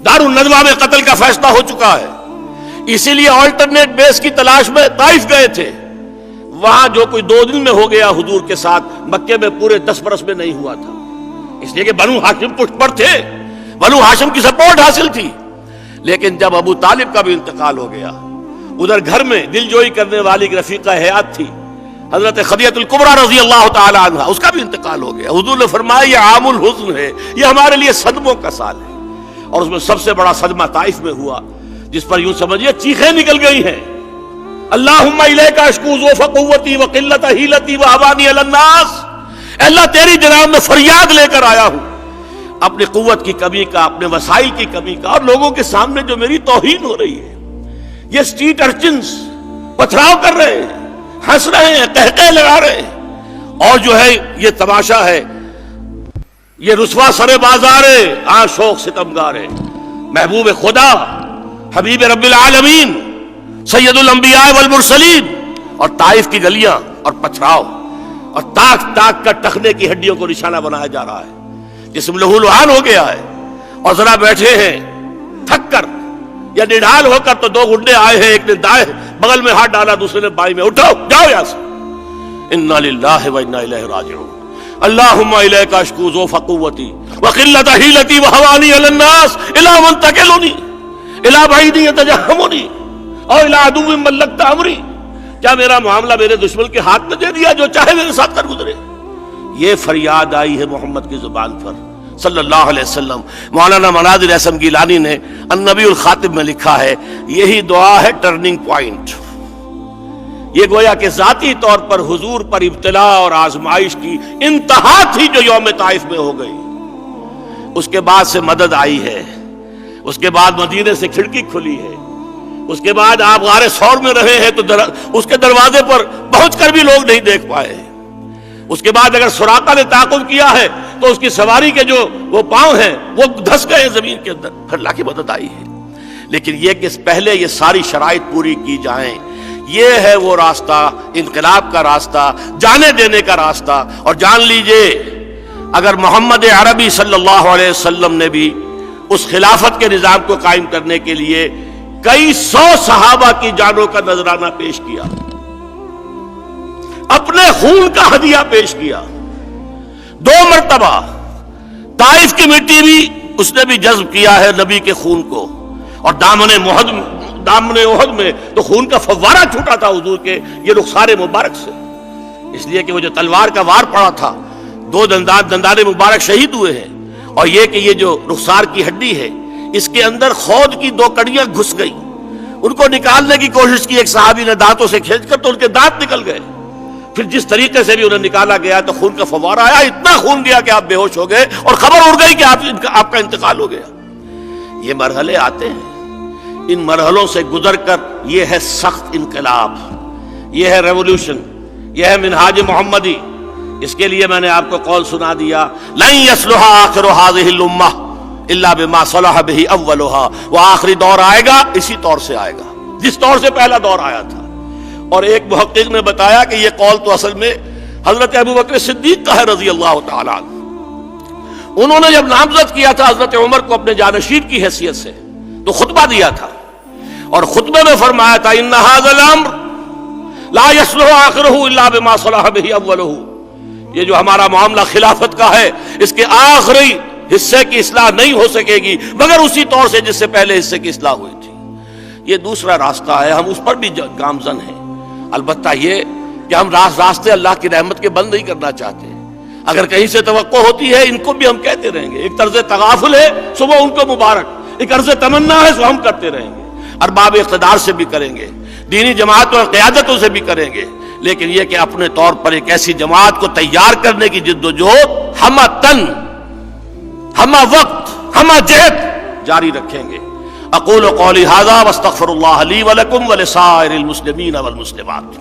دارالندوہ میں قتل کا فیصلہ ہو چکا ہے، اسی لیے آلٹرنیٹ بیس کی تلاش میں طائف گئے تھے، وہاں جو کوئی 2 دن میں ہو گیا حضور کے ساتھ، مکے میں پورے 10 برس میں نہیں ہوا تھا، اس لیے کہ بنو ہاشم پشت پر تھے، بنو ہاشم کی سپورٹ حاصل تھی۔ لیکن جب ابو طالب کا بھی انتقال ہو گیا، ادھر گھر میں دل جوئی کرنے والی ایک رفیقہ حیات تھی حضرت خدیجہ الکبریٰ رضی اللہ تعالی عنہ، اس کا بھی انتقال ہو گیا۔ حضور نے فرمایا یہ عام الحزن ہے، یہ ہمارے لیے صدموں کا سال ہے، اور اس میں سب سے بڑا صدمہ طائف میں ہوا، جس پر یوں سمجھیے چیخیں نکل گئی ہیں، اللہم الیک اشکو ضعف قوتی وقلت حیلتی وہوانی علی الناس، اللہ تیری جناب میں فریاد لے کر آیا ہوں اپنی قوت کی کمی کا، اپنے وسائل کی کمی کا، اور لوگوں کے سامنے جو میری توہین ہو رہی ہے، یہ سٹریٹ ارچنز پتھراؤ کر رہے ہیں، ہنس رہے ہیں، قہقہ لگا رہے ہیں، اور جو ہے یہ تماشا ہے، یہ رسوا سر بازار ہے، شوق ستمگار ہے، محبوب خدا حبیب رب العالمین سید الانبیاء والمرسلین، اور طائف کی گلیاں اور پتھراؤ اور تاک تاک کر ٹخنے کی ہڈیوں کو نشانہ بنایا جا رہا ہے، جسم لہو لہان ہو گیا ہے، اور ذرا بیٹھے ہیں تھک کر یا نڈھال ہو کر، تو 2 گنڈے آئے ہیں، ایک نے دائیں بغل میں ہاتھ ڈالا، دوسرے نے بائیں میں، اٹھو جاؤ یہاں سے، انا للہ و انا الیہ راجعون، اللہم الیک اشکو ضعف قوتی وقلت حیلتی وہوانی علی الناس الی من تکلنی الی بعید یتجہمنی او الی عدو ملکت امری، کیا میرا معاملہ میرے دشمن کے ہاتھ میں دے دیا، جو چاہے میرے ساتھ کر گزرے۔ یہ فریاد آئی ہے محمد کی زبان پر صلی اللہ علیہ وسلم۔ مولانا مناظر احسن گیلانی نے النبی الخاتم میں لکھا ہے، یہی دعا ہے ٹرننگ پوائنٹ، یہ گویا کہ ذاتی طور پر حضور پر ابتلا اور آزمائش کی انتہا تھی جو یوم طائف میں ہو گئی، اس کے بعد سے مدد آئی ہے، اس کے بعد مدینے سے کھڑکی کھلی ہے، اس کے بعد آپ غار ثور میں رہے ہیں تو اس کے دروازے پر پہنچ کر بھی لوگ نہیں دیکھ پائے، اس کے بعد اگر سراقہ نے تعاقب کیا ہے تو اس کی سواری کے جو وہ پاؤں ہیں وہ دھس گئے زمین کے اندر، پھر اللہ کی مدد آئی ہے۔ لیکن یہ کہ پہلے یہ ساری شرائط پوری کی جائیں، یہ ہے وہ راستہ، انقلاب کا راستہ، جانے دینے کا راستہ۔ اور جان لیجئے اگر محمد عربی صلی اللہ علیہ وسلم نے بھی اس خلافت کے نظام کو قائم کرنے کے لیے کئی 100 صحابہ کی جانوں کا نذرانہ پیش کیا، اپنے خون کا ہدیہ پیش کیا، 2 مرتبہ طائف کی مٹی بھی اس نے بھی جذب کیا ہے نبی کے خون کو، اور دامن احد میں تو خون کا فوارہ چھوٹا تھا حضور کے یہ رخسار مبارک سے، اس لیے کہ وہ جو تلوار کا وار پڑا تھا 2 دندان مبارک شہید ہوئے ہیں، اور یہ کہ یہ جو رخسار کی ہڈی ہے اس کے اندر خود کی 2 کڑیاں گھس گئی، ان کو نکالنے کی کوشش کی ایک صحابی نے دانتوں سے کھینچ کر، تو ان کے دانت نکل گئے، پھر جس طریقے سے بھی انہیں نکالا گیا تو خون کا فوارہ آیا، اتنا خون گیا کہ آپ بے ہوش ہو گئے اور خبر اڑ گئی کہ آپ کا انتقال ہو گیا۔ یہ مرحلے آتے ہیں، ان مرحلوں سے گزر کر یہ ہے سخت انقلاب، یہ ہے ریولوشن، یہ ہے منہاج محمدی۔ اس کے لیے میں نے آپ کو قول سنا دیا، لن يصلح آخر هذه الامة الا بما صلح به اولها، وہ آخری دور آئے گا اسی طور سے آئے گا جس طور سے پہلا دور آیا تھا۔ اور ایک محقق نے بتایا کہ یہ قول تو اصل میں حضرت ابوبکر صدیق کا ہے رضی اللہ تعالی عنہ، انہوں نے جب نامزد کیا تھا حضرت عمر کو اپنے جانشین کی حیثیت سے تو خطبہ دیا تھا، اور خطبے میں فرمایا تھا ان هذا الامر لا يصلح آخره الا بما صلح به اوله، یہ جو ہمارا معاملہ خلافت کا ہے اس کے آخری حصے کی اصلاح نہیں ہو سکے گی مگر اسی طور سے جس سے پہلے حصے کی اصلاح ہوئی تھی۔ یہ دوسرا راستہ ہے، ہم اس پر بھی گامزن ہیں، البتہ یہ کہ ہم راستے اللہ کی رحمت کے بند نہیں کرنا چاہتے، اگر کہیں سے توقع ہوتی ہے ان کو بھی ہم کہتے رہیں گے، ایک طرز تغافل ہے صبح ان کو مبارک، ایک عرض تمنا ہے سو ہم کرتے رہیں گے، ارباب اقتدار سے بھی کریں گے، دینی جماعتوں اور قیادتوں سے بھی کریں گے، لیکن یہ کہ اپنے طور پر ایک ایسی جماعت کو تیار کرنے کی جد و جہد ہمہ تن ہمہ وقت ہمہ جہد جاری رکھیں گے۔ اقول قولی ھذا واستغفر اللہ لی ولکم ولسائر المسلمین والمسلمات۔